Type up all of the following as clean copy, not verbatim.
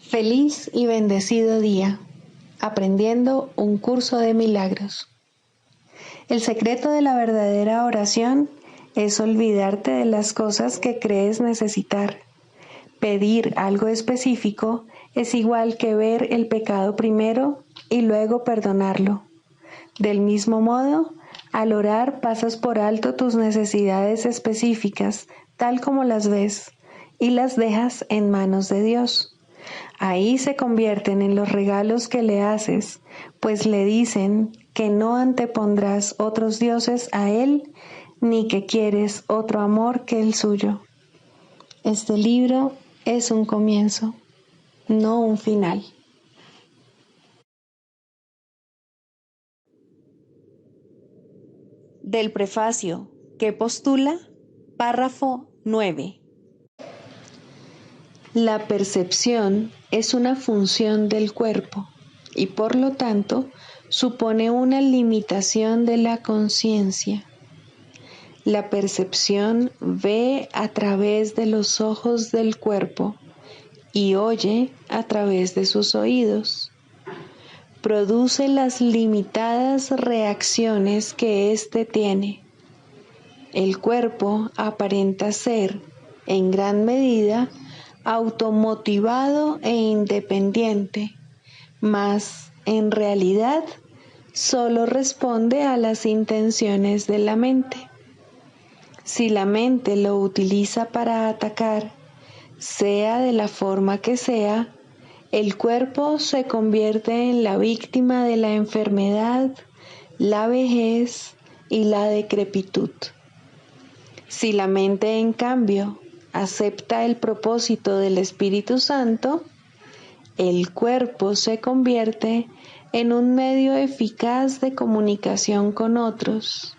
Feliz y bendecido día, aprendiendo un curso de milagros. El secreto de la verdadera oración es olvidarte de las cosas que crees necesitar. Pedir algo específico es igual que ver el pecado primero y luego perdonarlo. Del mismo modo, al orar pasas por alto tus necesidades específicas, tal como las ves, y las dejas en manos de Dios. Ahí se convierten en los regalos que le haces, pues le dicen que no antepondrás otros dioses a Él, ni que quieres otro amor que el suyo. Este libro es un comienzo, no un final. Del prefacio que postula, párrafo 9. La percepción es una función del cuerpo y por lo tanto supone una limitación de la conciencia. La percepción ve a través de los ojos del cuerpo y oye a través de sus oídos. Produce las limitadas reacciones que éste tiene. El cuerpo aparenta ser, en gran medida, automotivado e independiente, mas en realidad solo responde a las intenciones de la mente. Si la mente lo utiliza para atacar, sea de la forma que sea, el cuerpo se convierte en la víctima de la enfermedad, la vejez y la decrepitud. Si la mente, en cambio, acepta el propósito del Espíritu Santo, el cuerpo se convierte en un medio eficaz de comunicación con otros,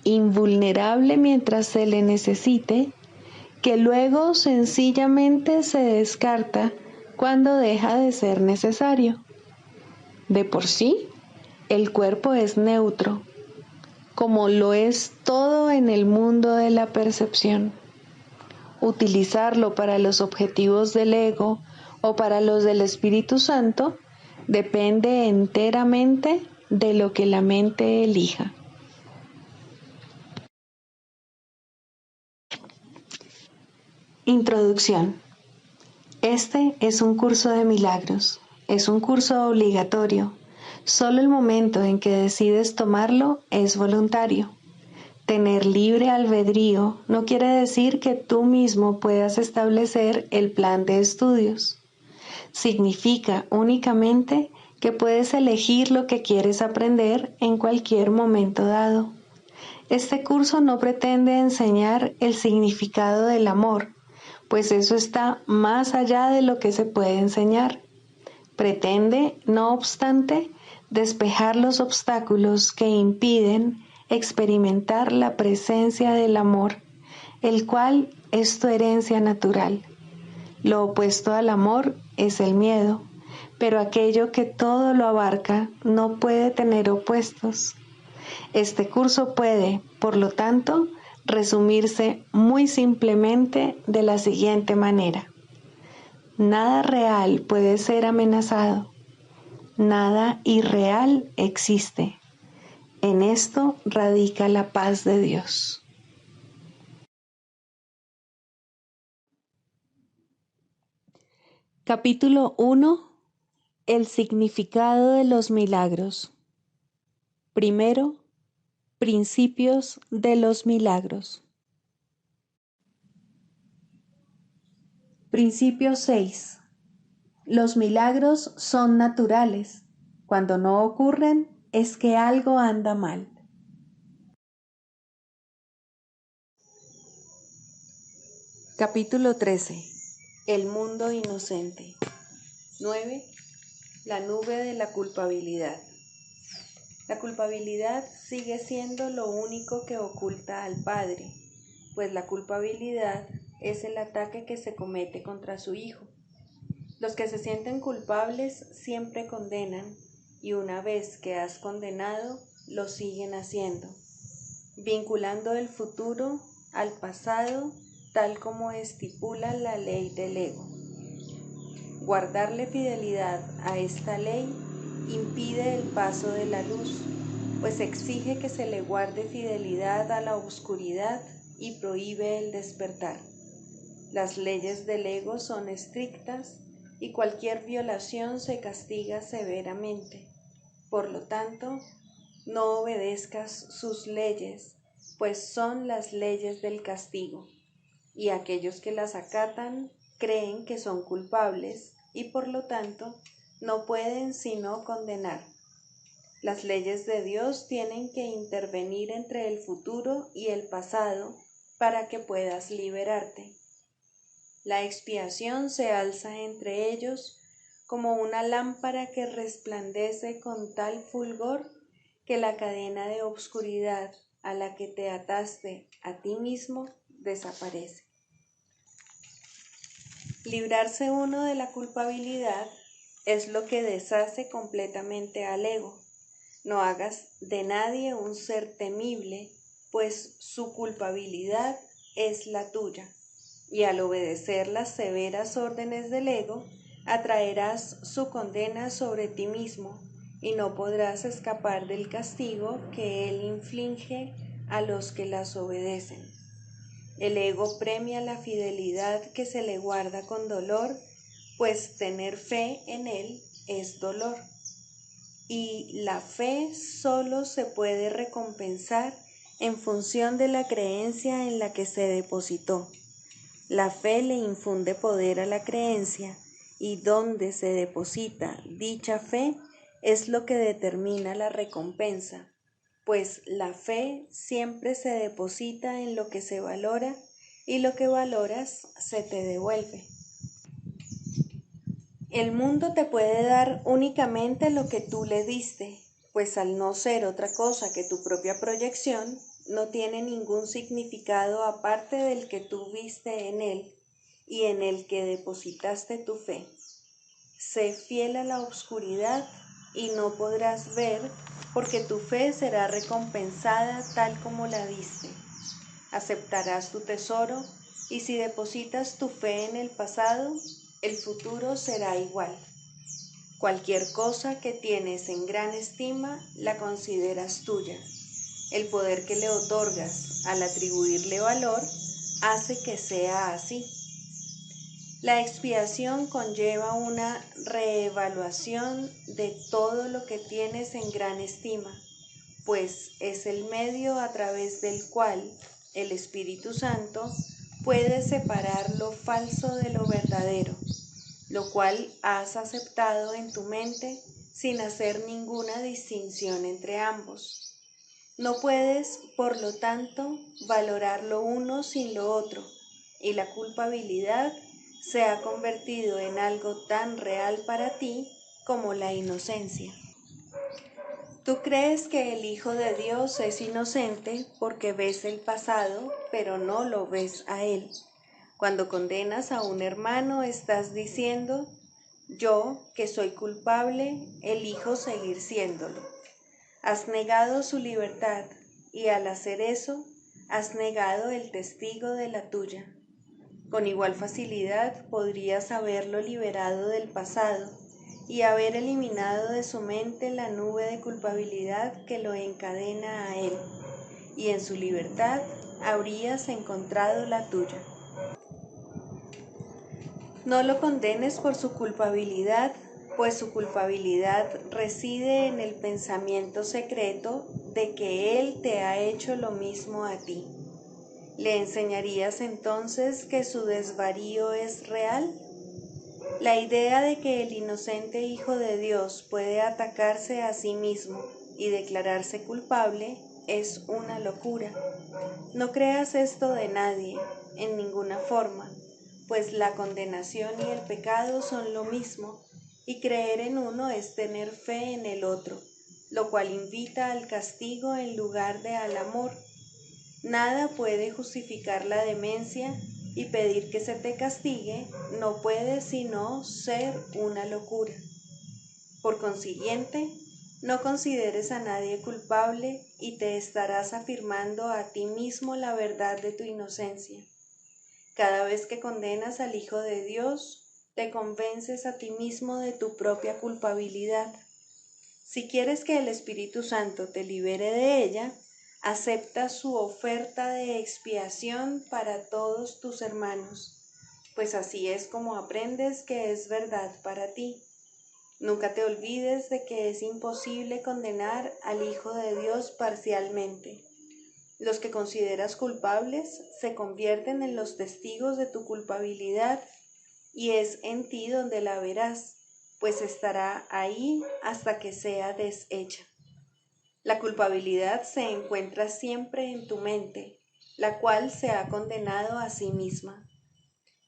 invulnerable mientras se le necesite, que luego sencillamente se descarta cuando deja de ser necesario. De por sí, el cuerpo es neutro, como lo es todo en el mundo de la percepción. Utilizarlo para los objetivos del ego o para los del Espíritu Santo depende enteramente de lo que la mente elija. Introducción. Este es un curso de milagros. Es un curso obligatorio. Solo el momento en que decides tomarlo es voluntario. Tener libre albedrío no quiere decir que tú mismo puedas establecer el plan de estudios. Significa únicamente que puedes elegir lo que quieres aprender en cualquier momento dado. Este curso no pretende enseñar el significado del amor, pues eso está más allá de lo que se puede enseñar. Pretende, no obstante, despejar los obstáculos que impiden experimentar la presencia del amor, el cual es tu herencia natural. Lo opuesto al amor es el miedo, pero aquello que todo lo abarca no puede tener opuestos. Este curso puede, por lo tanto, resumirse muy simplemente de la siguiente manera. Nada real puede ser amenazado. Nada irreal existe. En esto radica la paz de Dios. Capítulo 1. El significado de los milagros. Primero, principios de los milagros. Principio 6. Los milagros son naturales. Cuando no ocurren, es que algo anda mal. Capítulo 13. El mundo inocente. 9. La nube de la culpabilidad. La culpabilidad sigue siendo lo único que oculta al Padre, pues la culpabilidad es el ataque que se comete contra su Hijo. Los que se sienten culpables siempre condenan, y una vez que has condenado, lo siguen haciendo, vinculando el futuro al pasado, tal como estipula la ley del ego. Guardarle fidelidad a esta ley impide el paso de la luz, pues exige que se le guarde fidelidad a la oscuridad y prohíbe el despertar. Las leyes del ego son estrictas y cualquier violación se castiga severamente. Por lo tanto, no obedezcas sus leyes, pues son las leyes del castigo, y aquellos que las acatan creen que son culpables y por lo tanto no pueden sino condenar. Las leyes de Dios tienen que intervenir entre el futuro y el pasado para que puedas liberarte. La expiación se alza entre ellos como una lámpara que resplandece con tal fulgor que la cadena de obscuridad a la que te ataste a ti mismo desaparece. Librarse uno de la culpabilidad es lo que deshace completamente al ego. No hagas de nadie un ser temible, pues su culpabilidad es la tuya, y al obedecer las severas órdenes del ego, atraerás su condena sobre ti mismo, y no podrás escapar del castigo que él inflige a los que las obedecen. El ego premia la fidelidad que se le guarda con dolor, pues tener fe en él es dolor. Y la fe solo se puede recompensar en función de la creencia en la que se depositó. La fe le infunde poder a la creencia, y donde se deposita dicha fe es lo que determina la recompensa, pues la fe siempre se deposita en lo que se valora y lo que valoras se te devuelve. El mundo te puede dar únicamente lo que tú le diste, pues al no ser otra cosa que tu propia proyección, no tiene ningún significado aparte del que tú viste en él y en el que depositaste tu fe. Sé fiel a la oscuridad y no podrás ver, porque tu fe será recompensada tal como la diste. Aceptarás tu tesoro, y si depositas tu fe en el pasado, el futuro será igual. Cualquier cosa que tienes en gran estima, la consideras tuya. El poder que le otorgas al atribuirle valor hace que sea así. La expiación conlleva una reevaluación de todo lo que tienes en gran estima, pues es el medio a través del cual el Espíritu Santo puede separar lo falso de lo verdadero, lo cual has aceptado en tu mente sin hacer ninguna distinción entre ambos. No puedes, por lo tanto, valorar lo uno sin lo otro, y la culpabilidad se ha convertido en algo tan real para ti como la inocencia. Tú crees que el Hijo de Dios es inocente porque ves el pasado, pero no lo ves a Él. Cuando condenas a un hermano, estás diciendo: yo, que soy culpable, elijo seguir siéndolo. Has negado su libertad, y al hacer eso, has negado el testigo de la tuya. Con igual facilidad podrías haberlo liberado del pasado y haber eliminado de su mente la nube de culpabilidad que lo encadena a él, y en su libertad habrías encontrado la tuya. No lo condenes por su culpabilidad, pues su culpabilidad reside en el pensamiento secreto de que él te ha hecho lo mismo a ti. ¿Le enseñarías entonces que su desvarío es real? La idea de que el inocente Hijo de Dios puede atacarse a sí mismo y declararse culpable es una locura. No creas esto de nadie, en ninguna forma, pues la condenación y el pecado son lo mismo, y creer en uno es tener fe en el otro, lo cual invita al castigo en lugar de al amor. Nada puede justificar la demencia, y pedir que se te castigue no puede sino ser una locura. Por consiguiente, no consideres a nadie culpable y te estarás afirmando a ti mismo la verdad de tu inocencia. Cada vez que condenas al Hijo de Dios, te convences a ti mismo de tu propia culpabilidad. Si quieres que el Espíritu Santo te libere de ella, acepta su oferta de expiación para todos tus hermanos, pues así es como aprendes que es verdad para ti. Nunca te olvides de que es imposible condenar al Hijo de Dios parcialmente. Los que consideras culpables se convierten en los testigos de tu culpabilidad y es en ti donde la verás, pues estará ahí hasta que sea deshecha. La culpabilidad se encuentra siempre en tu mente, la cual se ha condenado a sí misma.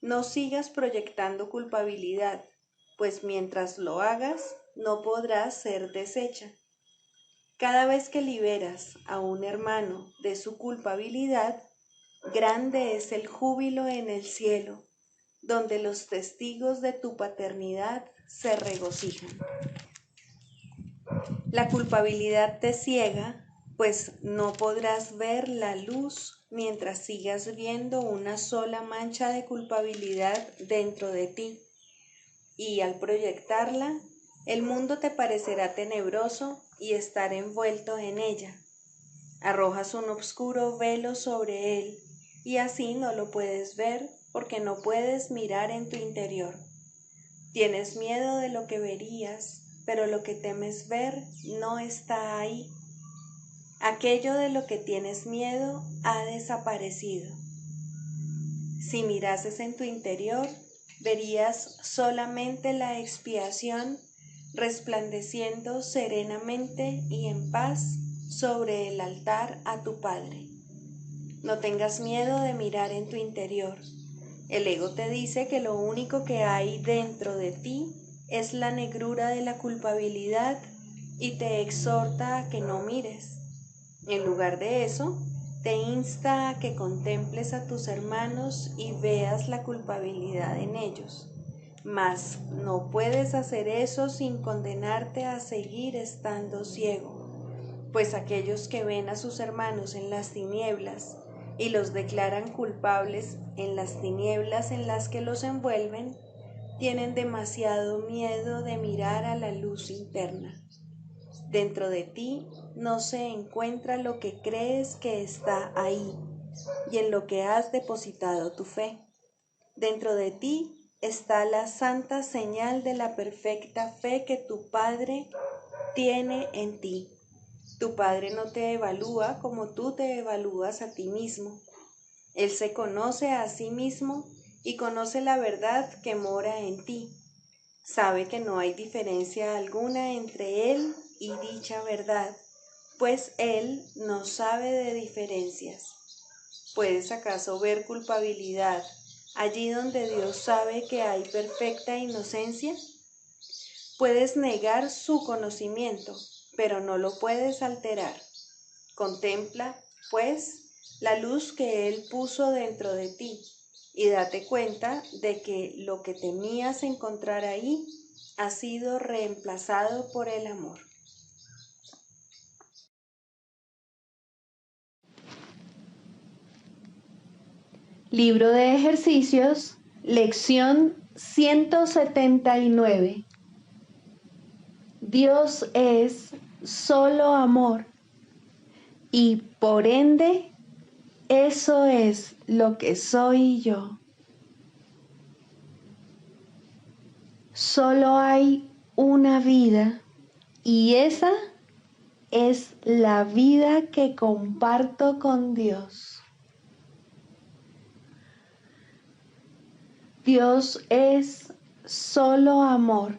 No sigas proyectando culpabilidad, pues mientras lo hagas, no podrás ser deshecha. Cada vez que liberas a un hermano de su culpabilidad, grande es el júbilo en el cielo, donde los testigos de tu paternidad se regocijan. La culpabilidad te ciega, pues no podrás ver la luz mientras sigas viendo una sola mancha de culpabilidad dentro de ti. Y al proyectarla, el mundo te parecerá tenebroso y estar envuelto en ella. Arrojas un oscuro velo sobre él y así no lo puedes ver porque no puedes mirar en tu interior. Tienes miedo de lo que verías, pero lo que temes ver no está ahí. Aquello de lo que tienes miedo ha desaparecido. Si mirases en tu interior, verías solamente la expiación resplandeciendo serenamente y en paz sobre el altar a tu Padre. No tengas miedo de mirar en tu interior. El ego te dice que lo único que hay dentro de ti es la negrura de la culpabilidad y te exhorta a que no mires. En lugar de eso, te insta a que contemples a tus hermanos y veas la culpabilidad en ellos. Mas no puedes hacer eso sin condenarte a seguir estando ciego, pues aquellos que ven a sus hermanos en las tinieblas y los declaran culpables en las tinieblas en las que los envuelven, tienen demasiado miedo de mirar a la luz interna. Dentro de ti no se encuentra lo que crees que está ahí y en lo que has depositado tu fe. Dentro de ti está la santa señal de la perfecta fe que tu Padre tiene en ti. Tu Padre no te evalúa como tú te evalúas a ti mismo. Él se conoce a sí mismo y conoce la verdad que mora en ti. Sabe que no hay diferencia alguna entre Él y dicha verdad, pues Él no sabe de diferencias. ¿Puedes acaso ver culpabilidad allí donde Dios sabe que hay perfecta inocencia? Puedes negar su conocimiento, pero no lo puedes alterar. Contempla, pues, la luz que Él puso dentro de ti y date cuenta de que lo que temías encontrar ahí ha sido reemplazado por el amor. Libro de ejercicios, lección 179. Dios es solo amor y por ende eso es lo que soy yo. Solo hay una vida y esa es la vida que comparto con Dios. Dios es solo amor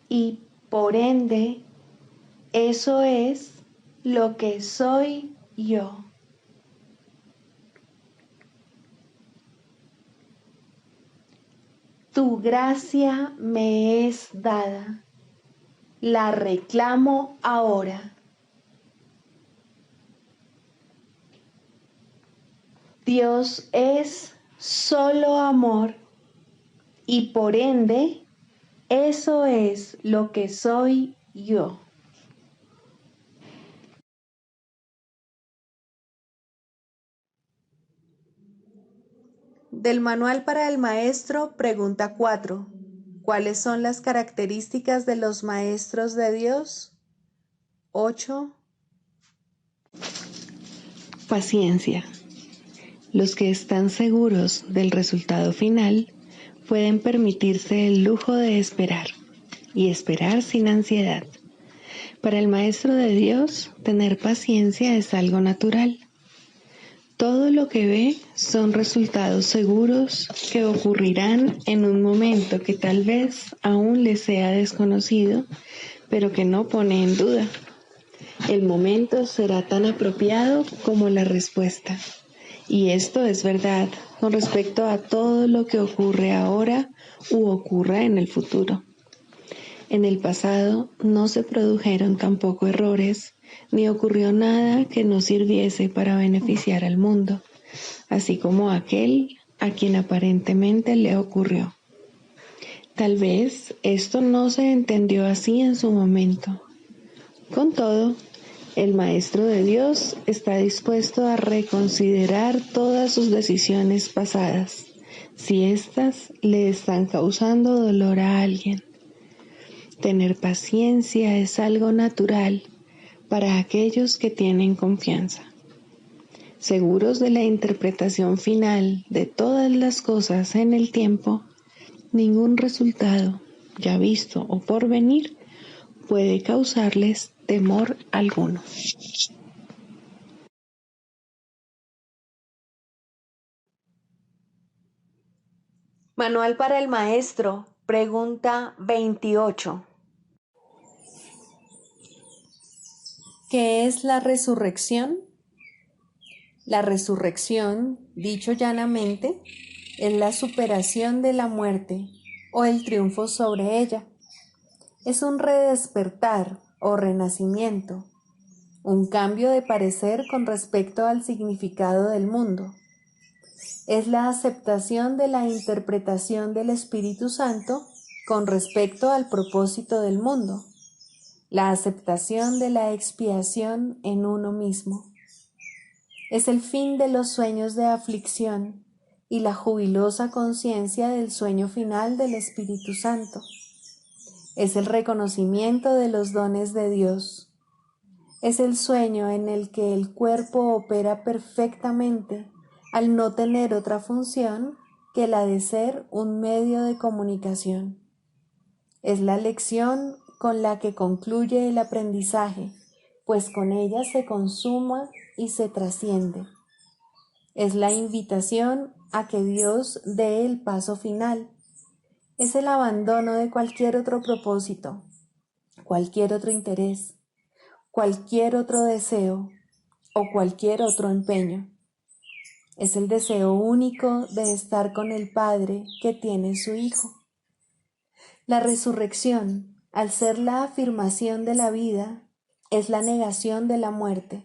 y por ende eso es lo que soy yo. Tu gracia me es dada, la reclamo ahora. Dios es solo amor y por ende eso es lo que soy yo. Del Manual para el Maestro, pregunta 4. ¿Cuáles son las características de los maestros de Dios? 8. Paciencia. Los que están seguros del resultado final pueden permitirse el lujo de esperar y esperar sin ansiedad. Para el Maestro de Dios, tener paciencia es algo natural. Todo lo que ve son resultados seguros que ocurrirán en un momento que tal vez aún le sea desconocido, pero que no pone en duda. El momento será tan apropiado como la respuesta. Y esto es verdad con respecto a todo lo que ocurre ahora u ocurra en el futuro. En el pasado no se produjeron tampoco errores, ni ocurrió nada que no sirviese para beneficiar al mundo, así como aquel a quien aparentemente le ocurrió. Tal vez esto no se entendió así en su momento. Con todo, el Maestro de Dios está dispuesto a reconsiderar todas sus decisiones pasadas, si éstas le están causando dolor a alguien. Tener paciencia es algo natural para aquellos que tienen confianza. Seguros de la interpretación final de todas las cosas en el tiempo, ningún resultado, ya visto o por venir, puede causarles temor alguno. Manual para el Maestro, pregunta 28. ¿Qué es la resurrección? La resurrección, dicho llanamente, es la superación de la muerte o el triunfo sobre ella. Es un redespertar o renacimiento, un cambio de parecer con respecto al significado del mundo. Es la aceptación de la interpretación del Espíritu Santo con respecto al propósito del mundo, la aceptación de la expiación en uno mismo. Es el fin de los sueños de aflicción y la jubilosa conciencia del sueño final del Espíritu Santo. Es el reconocimiento de los dones de Dios. Es el sueño en el que el cuerpo opera perfectamente al no tener otra función que la de ser un medio de comunicación. Es la lección con la que concluye el aprendizaje, pues con ella se consuma y se trasciende. Es la invitación a que Dios dé el paso final. Es el abandono de cualquier otro propósito, cualquier otro interés, cualquier otro deseo o cualquier otro empeño. Es el deseo único de estar con el Padre que tiene su Hijo. La resurrección, al ser la afirmación de la vida, es la negación de la muerte.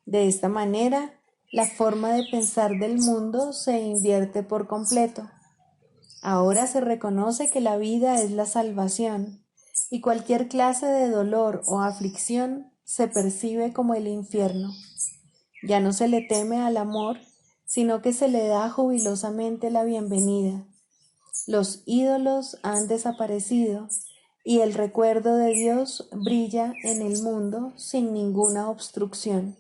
De esta manera, la forma de pensar del mundo se invierte por completo. Ahora se reconoce que la vida es la salvación y cualquier clase de dolor o aflicción se percibe como el infierno. Ya no se le teme al amor, sino que se le da jubilosamente la bienvenida. Los ídolos han desaparecido y el recuerdo de Dios brilla en el mundo sin ninguna obstrucción.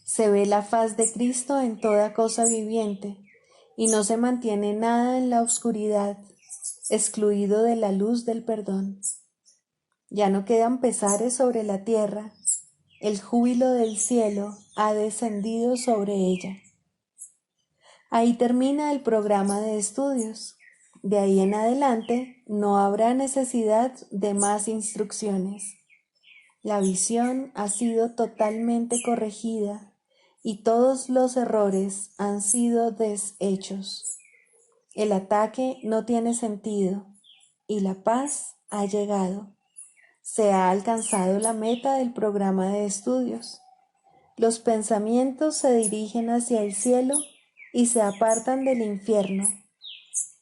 Se ve la faz de Cristo en toda cosa viviente y no se mantiene nada en la oscuridad, excluido de la luz del perdón. Ya no quedan pesares sobre la tierra, el júbilo del cielo ha descendido sobre ella. Ahí termina el programa de estudios. De ahí en adelante no habrá necesidad de más instrucciones. La visión ha sido totalmente corregida y todos los errores han sido deshechos. El ataque no tiene sentido y la paz ha llegado. Se ha alcanzado la meta del programa de estudios. Los pensamientos se dirigen hacia el cielo y se apartan del infierno.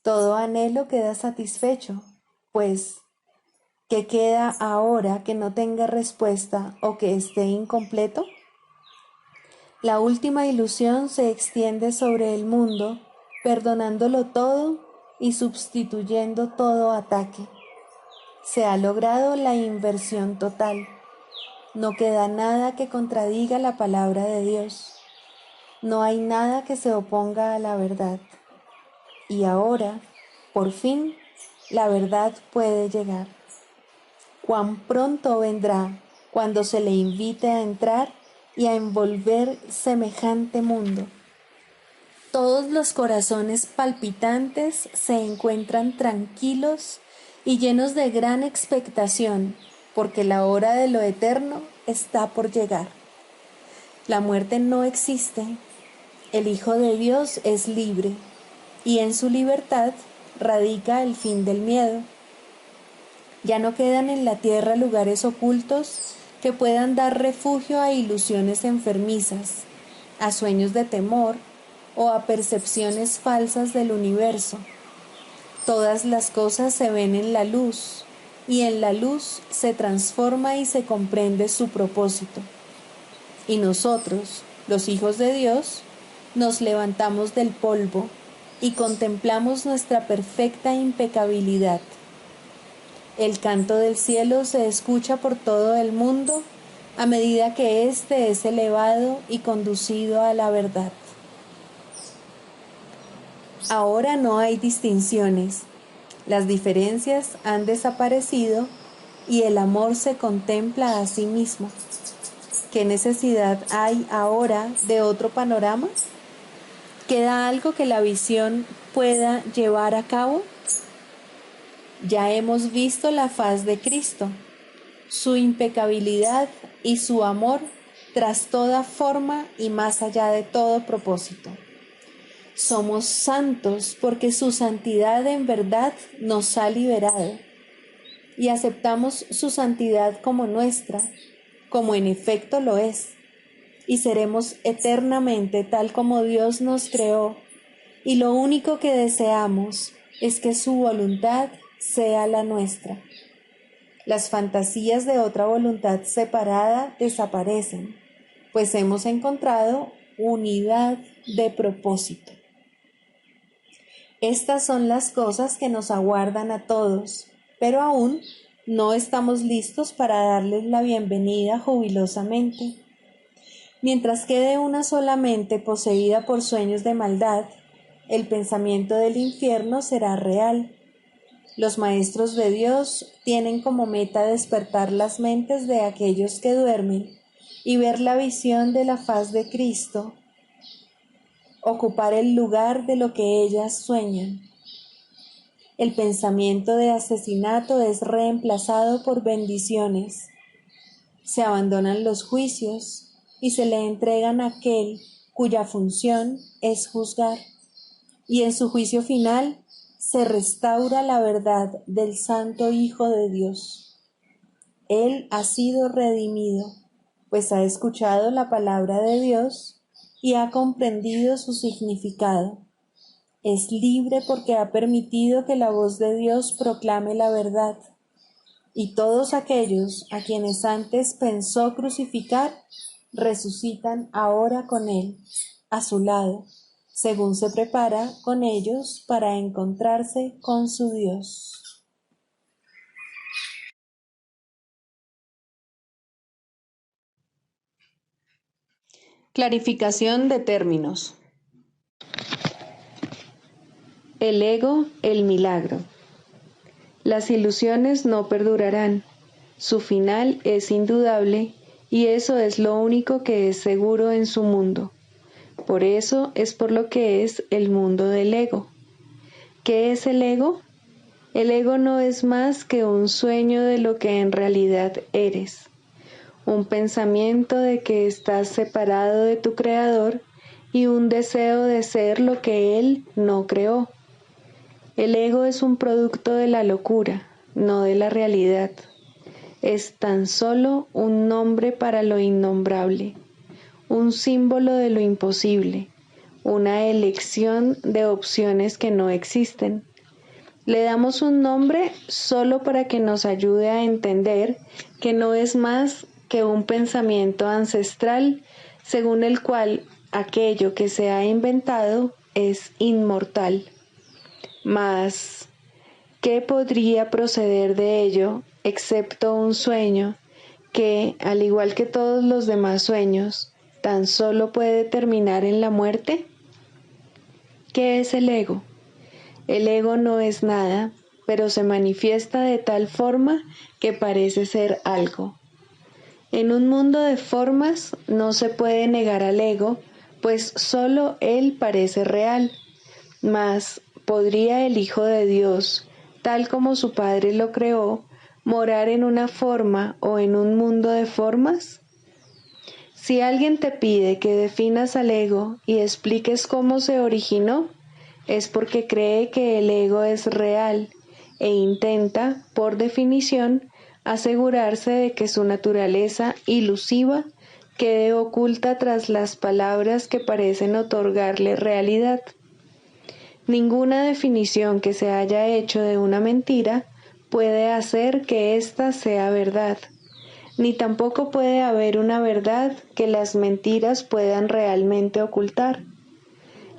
Todo anhelo queda satisfecho, pues, ¿qué queda ahora que no tenga respuesta o que esté incompleto? La última ilusión se extiende sobre el mundo, perdonándolo todo y sustituyendo todo ataque. Se ha logrado la inversión total. No queda nada que contradiga la palabra de Dios. No hay nada que se oponga a la verdad. Y ahora, por fin, la verdad puede llegar. Cuán pronto vendrá cuando se le invite a entrar y a envolver semejante mundo. Todos los corazones palpitantes se encuentran tranquilos y llenos de gran expectación, porque la hora de lo eterno está por llegar. La muerte no existe, el Hijo de Dios es libre, y en su libertad radica el fin del miedo. Ya no quedan en la tierra lugares ocultos que puedan dar refugio a ilusiones enfermizas, a sueños de temor o a percepciones falsas del universo. Todas las cosas se ven en la luz, y en la luz se transforma y se comprende su propósito. Y nosotros, los hijos de Dios, nos levantamos del polvo y contemplamos nuestra perfecta impecabilidad. El canto del cielo se escucha por todo el mundo a medida que éste es elevado y conducido a la verdad. Ahora no hay distinciones, las diferencias han desaparecido y el amor se contempla a sí mismo. ¿Qué necesidad hay ahora de otro panorama? ¿Queda algo que la visión pueda llevar a cabo? Ya hemos visto la faz de Cristo, su impecabilidad y su amor tras toda forma y más allá de todo propósito. Somos santos porque su santidad en verdad nos ha liberado y aceptamos su santidad como nuestra, como en efecto lo es, y seremos eternamente tal como Dios nos creó, y lo único que deseamos es que su voluntad sea la nuestra. Las fantasías de otra voluntad separada desaparecen, pues hemos encontrado unidad de propósito. Estas son las cosas que nos aguardan a todos, pero aún no estamos listos para darles la bienvenida jubilosamente. Mientras quede una sola mente poseída por sueños de maldad, el pensamiento del infierno será real. Los maestros de Dios tienen como meta despertar las mentes de aquellos que duermen y ver la visión de la faz de Cristo, ocupar el lugar de lo que ellas sueñan. El pensamiento de asesinato es reemplazado por bendiciones. Se abandonan los juicios y se le entregan a aquel cuya función es juzgar. Y en su juicio final se restaura la verdad del Santo Hijo de Dios. Él ha sido redimido, pues ha escuchado la palabra de Dios y ha comprendido su significado. Es libre porque ha permitido que la voz de Dios proclame la verdad. Y todos aquellos a quienes antes pensó crucificar, resucitan ahora con Él, a su lado, según se prepara con ellos para encontrarse con su Dios. Clarificación de términos. El ego, el milagro. Las ilusiones no perdurarán. Su final es indudable y eso es lo único que es seguro en su mundo. Por eso es por lo que es el mundo del ego. ¿Qué es el ego? El ego no es más que un sueño de lo que en realidad eres. Un pensamiento de que estás separado de tu Creador y un deseo de ser lo que Él no creó. El ego es un producto de la locura, no de la realidad. Es tan solo un nombre para lo innombrable, un símbolo de lo imposible, una elección de opciones que no existen. Le damos un nombre solo para que nos ayude a entender que no es más que un pensamiento ancestral según el cual aquello que se ha inventado es inmortal. Mas, ¿qué podría proceder de ello, excepto un sueño que, al igual que todos los demás sueños, tan solo puede terminar en la muerte? ¿Qué es el ego? El ego no es nada, pero se manifiesta de tal forma que parece ser algo. En un mundo de formas no se puede negar al ego, pues solo él parece real. Mas, ¿podría el Hijo de Dios, tal como su Padre lo creó, morar en una forma o en un mundo de formas? Si alguien te pide que definas al ego y expliques cómo se originó, es porque cree que el ego es real e intenta, por definición, asegurarse de que su naturaleza ilusiva quede oculta tras las palabras que parecen otorgarle realidad. Ninguna definición que se haya hecho de una mentira puede hacer que ésta sea verdad, ni tampoco puede haber una verdad que las mentiras puedan realmente ocultar.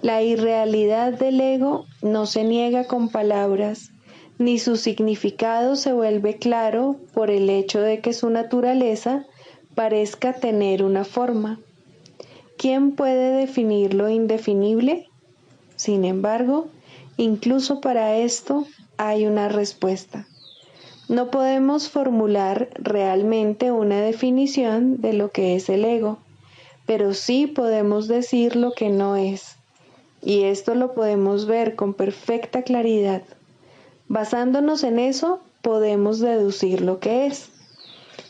La irrealidad del ego no se niega con palabras, ni su significado se vuelve claro por el hecho de que su naturaleza parezca tener una forma. ¿Quién puede definir lo indefinible? Sin embargo, incluso para esto hay una respuesta. No podemos formular realmente una definición de lo que es el ego, pero sí podemos decir lo que no es. Y esto lo podemos ver con perfecta claridad. Basándonos en eso, podemos deducir lo que es.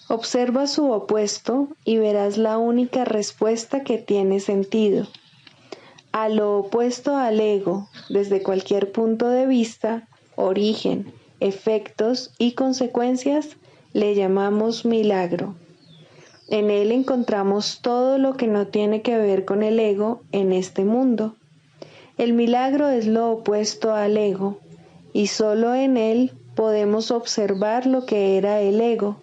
Observa su opuesto y verás la única respuesta que tiene sentido. A lo opuesto al ego, desde cualquier punto de vista, origen, efectos y consecuencias, le llamamos milagro. En él encontramos todo lo que no tiene que ver con el ego en este mundo. El milagro es lo opuesto al ego, y solo en él podemos observar lo que era el ego,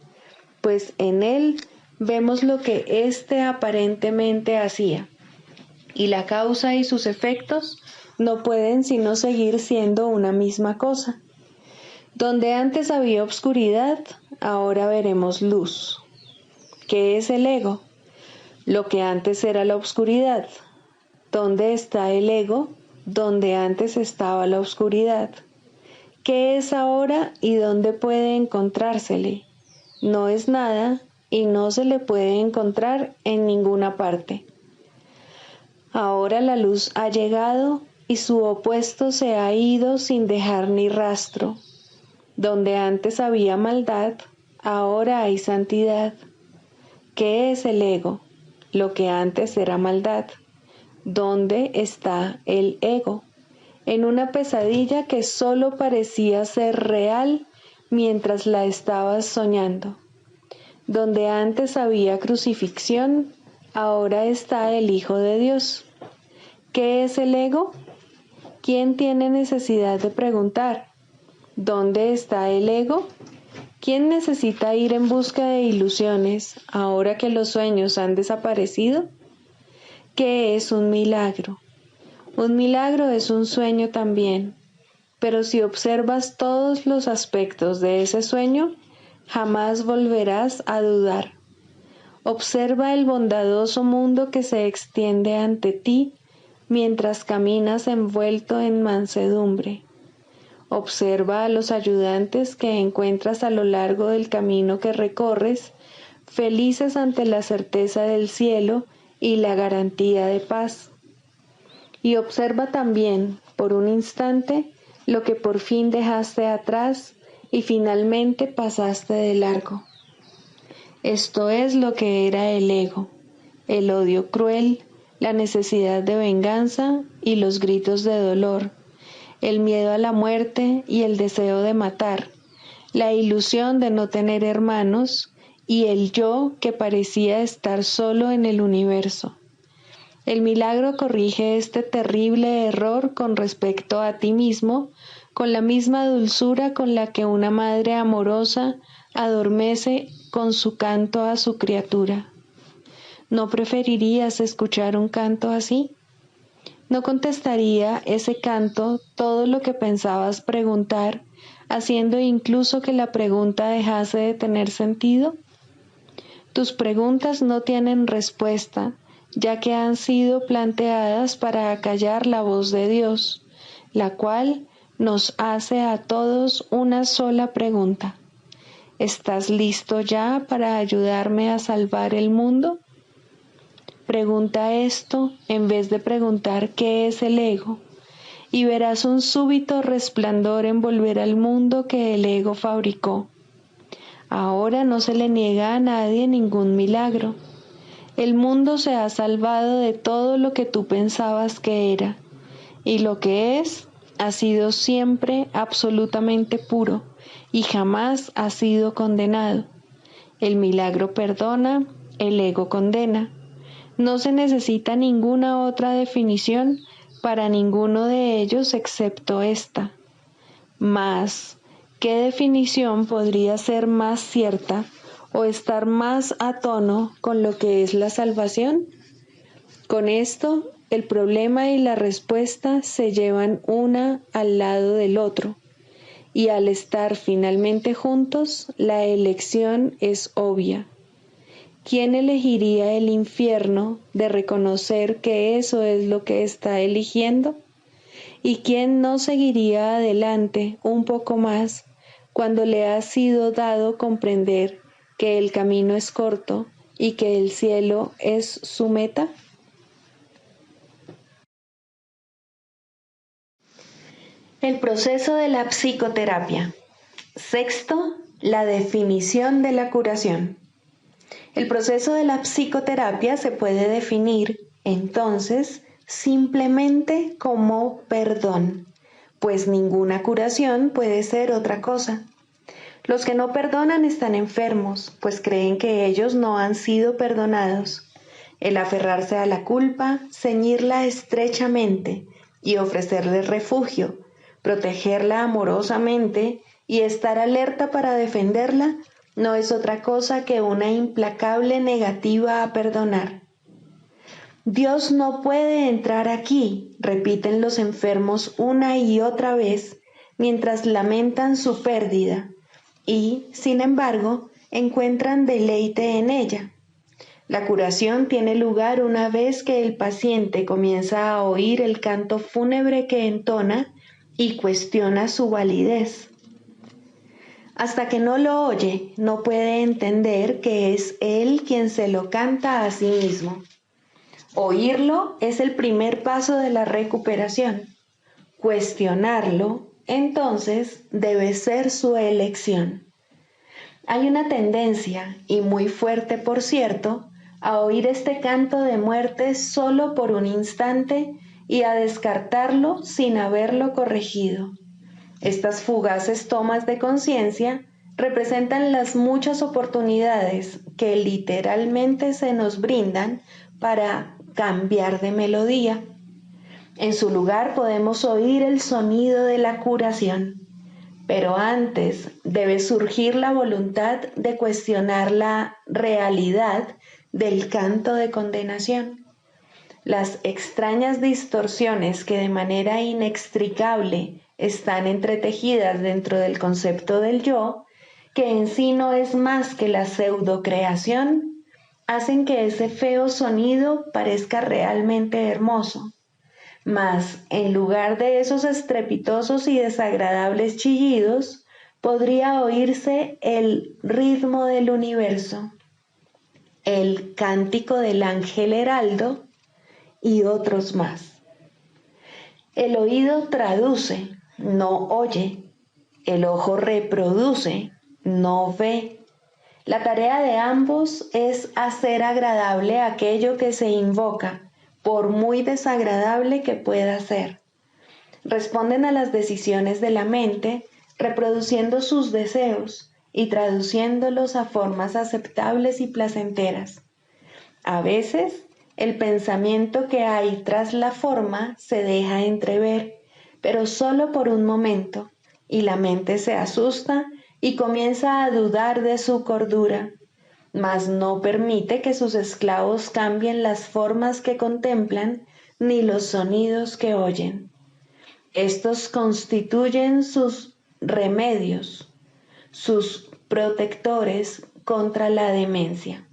pues en él vemos lo que éste aparentemente hacía, y la causa y sus efectos no pueden sino seguir siendo una misma cosa. Donde antes había obscuridad, ahora veremos luz. ¿Qué es el ego? Lo que antes era la obscuridad. ¿Dónde está el ego? Donde antes estaba la oscuridad. ¿Qué es ahora y dónde puede encontrársele? No es nada y no se le puede encontrar en ninguna parte. Ahora la luz ha llegado y su opuesto se ha ido sin dejar ni rastro. Donde antes había maldad, ahora hay santidad. ¿Qué es el ego? Lo que antes era maldad. ¿Dónde está el ego? En una pesadilla que solo parecía ser real mientras la estabas soñando. Donde antes había crucifixión, ahora está el Hijo de Dios. ¿Qué es el ego? ¿Quién tiene necesidad de preguntar? ¿Dónde está el ego? ¿Quién necesita ir en busca de ilusiones ahora que los sueños han desaparecido? ¿Qué es un milagro? Un milagro es un sueño también, pero si observas todos los aspectos de ese sueño, jamás volverás a dudar. Observa el bondadoso mundo que se extiende ante ti mientras caminas envuelto en mansedumbre. Observa a los ayudantes que encuentras a lo largo del camino que recorres, felices ante la certeza del cielo y la garantía de paz. Y observa también, por un instante, lo que por fin dejaste atrás y finalmente pasaste de largo. Esto es lo que era el ego, el odio cruel, la necesidad de venganza y los gritos de dolor, el miedo a la muerte y el deseo de matar, la ilusión de no tener hermanos y el yo que parecía estar solo en el universo. El milagro corrige este terrible error con respecto a ti mismo, con la misma dulzura con la que una madre amorosa adormece con su canto a su criatura. ¿No preferirías escuchar un canto así? ¿No contestaría ese canto todo lo que pensabas preguntar, haciendo incluso que la pregunta dejase de tener sentido? Tus preguntas no tienen respuesta, ya que han sido planteadas para acallar la voz de Dios, la cual nos hace a todos una sola pregunta. ¿Estás listo ya para ayudarme a salvar el mundo? Pregunta esto en vez de preguntar qué es el ego, y verás un súbito resplandor envolver al mundo que el ego fabricó. Ahora no se le niega a nadie ningún milagro. El mundo se ha salvado de todo lo que tú pensabas que era, y lo que es ha sido siempre absolutamente puro y jamás ha sido condenado. El milagro perdona, el ego condena. No se necesita ninguna otra definición para ninguno de ellos excepto esta. Mas, ¿qué definición podría ser más cierta o estar más a tono con lo que es la salvación? Con esto, el problema y la respuesta se llevan una al lado del otro, y al estar finalmente juntos, la elección es obvia. ¿Quién elegiría el infierno de reconocer que eso es lo que está eligiendo? ¿Y quién no seguiría adelante un poco más cuando le ha sido dado comprender que el camino es corto y que el cielo es su meta? El proceso de la psicoterapia. Sexto, la definición de la curación. El proceso de la psicoterapia se puede definir, entonces, simplemente como perdón, pues ninguna curación puede ser otra cosa. Los que no perdonan están enfermos, pues creen que ellos no han sido perdonados. El aferrarse a la culpa, ceñirla estrechamente y ofrecerle refugio, protegerla amorosamente y estar alerta para defenderla, no es otra cosa que una implacable negativa a perdonar. Dios no puede entrar aquí, repiten los enfermos una y otra vez, mientras lamentan su pérdida, y, sin embargo, encuentran deleite en ella. La curación tiene lugar una vez que el paciente comienza a oír el canto fúnebre que entona y cuestiona su validez. Hasta que no lo oye, no puede entender que es él quien se lo canta a sí mismo. Oírlo es el primer paso de la recuperación. Cuestionarlo, entonces, debe ser su elección. Hay una tendencia, y muy fuerte por cierto, a oír este canto de muerte solo por un instante y a descartarlo sin haberlo corregido. Estas fugaces tomas de conciencia representan las muchas oportunidades que literalmente se nos brindan para cambiar de melodía. En su lugar podemos oír el sonido de la curación, pero antes debe surgir la voluntad de cuestionar la realidad del canto de condenación. Las extrañas distorsiones que de manera inextricable están entretejidas dentro del concepto del yo, que en sí no es más que la pseudocreación, hacen que ese feo sonido parezca realmente hermoso. Mas, en lugar de esos estrepitosos y desagradables chillidos, podría oírse el ritmo del universo, el cántico del ángel heraldo y otros más. El oído traduce, no oye. El ojo reproduce, no ve. La tarea de ambos es hacer agradable aquello que se invoca, por muy desagradable que pueda ser. Responden a las decisiones de la mente, reproduciendo sus deseos y traduciéndolos a formas aceptables y placenteras. A veces, el pensamiento que hay tras la forma se deja entrever, pero solo por un momento, y la mente se asusta y comienza a dudar de su cordura. mas no permite que sus esclavos cambien las formas que contemplan ni los sonidos que oyen. Estos constituyen sus remedios, sus protectores contra la demencia.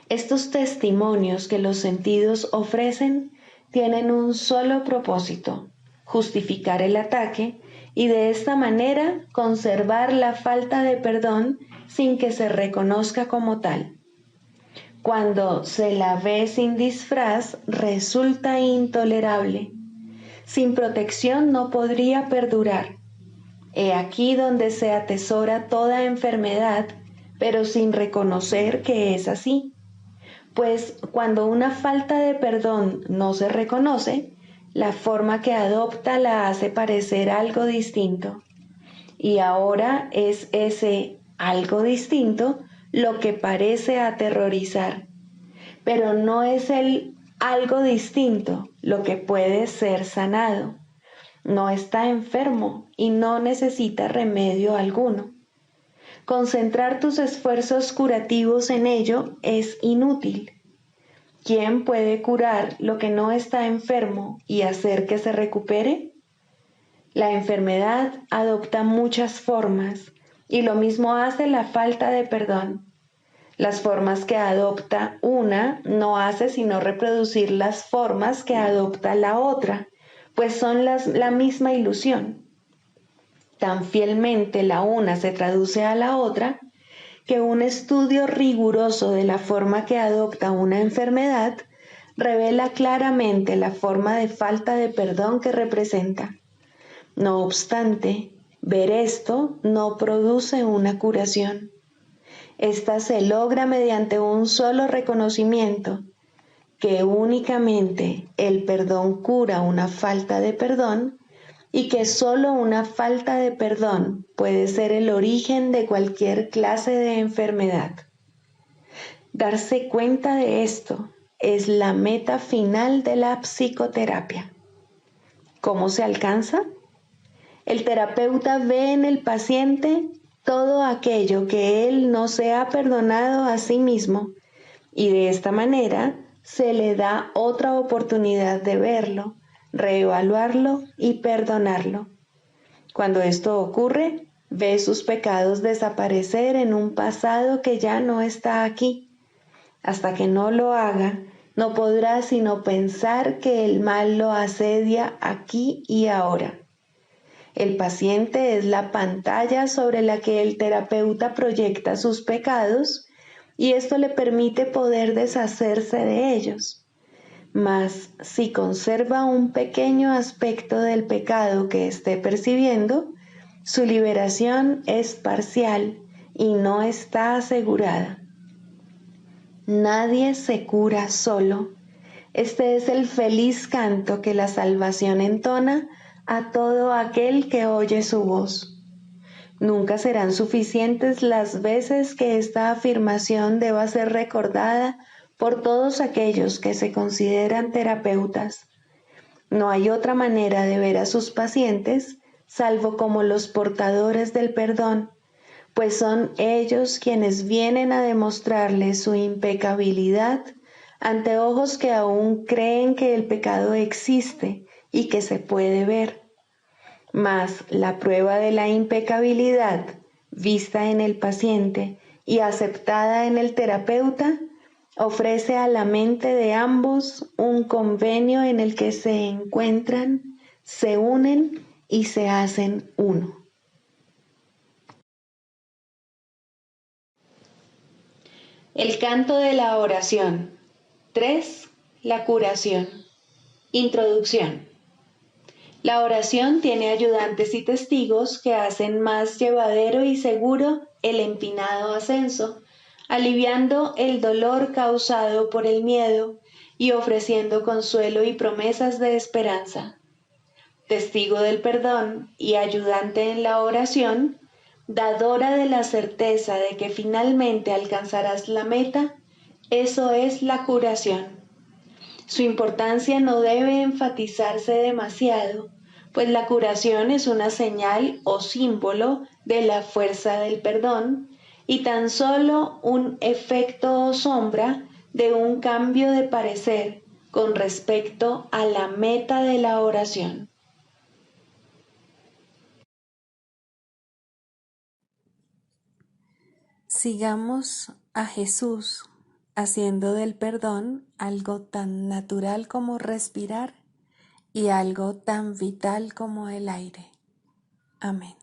Estos testimonios que los sentidos ofrecen tienen un solo propósito: justificar el ataque y de esta manera conservar la falta de perdón sin que se reconozca como tal. Cuando se la ve sin disfraz, resulta intolerable. Sin protección no podría perdurar. He aquí donde se atesora toda enfermedad, pero sin reconocer que es así. Pues cuando una falta de perdón no se reconoce, la forma que adopta la hace parecer algo distinto. Y ahora es ese algo distinto lo que parece aterrorizar. Pero no es el algo distinto lo que puede ser sanado. No está enfermo y no necesita remedio alguno. Concentrar tus esfuerzos curativos en ello es inútil. ¿Quién puede curar lo que no está enfermo y hacer que se recupere? La enfermedad adopta muchas formas y lo mismo hace la falta de perdón. Las formas que adopta una no hace sino reproducir las formas que adopta la otra, pues son la misma ilusión. Tan fielmente la una se traduce a la otra, que un estudio riguroso de la forma que adopta una enfermedad revela claramente la forma de falta de perdón que representa. No obstante, ver esto no produce una curación. Esta se logra mediante un solo reconocimiento, que únicamente el perdón cura una falta de perdón y que solo una falta de perdón puede ser el origen de cualquier clase de enfermedad. Darse cuenta de esto es la meta final de la psicoterapia. ¿Cómo se alcanza? El terapeuta ve en el paciente todo aquello que él no se ha perdonado a sí mismo y de esta manera se le da otra oportunidad de verlo, reevaluarlo y perdonarlo. Cuando esto ocurre, ve sus pecados desaparecer en un pasado que ya no está aquí. Hasta que no lo haga, no podrá sino pensar que el mal lo asedia aquí y ahora. El paciente es la pantalla sobre la que el terapeuta proyecta sus pecados y esto le permite poder deshacerse de ellos. Mas si conserva un pequeño aspecto del pecado que esté percibiendo, su liberación es parcial y no está asegurada. Nadie se cura solo. Este es el feliz canto que la salvación entona a todo aquel que oye su voz. Nunca serán suficientes las veces que esta afirmación deba ser recordada por todos aquellos que se consideran terapeutas. No hay otra manera de ver a sus pacientes salvo como los portadores del perdón, pues son ellos quienes vienen a demostrarles su impecabilidad ante ojos que aún creen que el pecado existe y que se puede ver. Mas la prueba de la impecabilidad, vista en el paciente y aceptada en el terapeuta, ofrece a la mente de ambos un convenio en el que se encuentran, se unen y se hacen uno. El canto de la oración. 3. La curación. Introducción. La oración tiene ayudantes y testigos que hacen más llevadero y seguro el empinado ascenso, aliviando el dolor causado por el miedo y ofreciendo consuelo y promesas de esperanza. Testigo del perdón y ayudante en la oración, dadora de la certeza de que finalmente alcanzarás la meta, eso es la curación. Su importancia no debe enfatizarse demasiado, pues la curación es una señal o símbolo de la fuerza del perdón y tan solo un efecto o sombra de un cambio de parecer con respecto a la meta de la oración. Sigamos a Jesús haciendo del perdón algo tan natural como respirar y algo tan vital como el aire. Amén.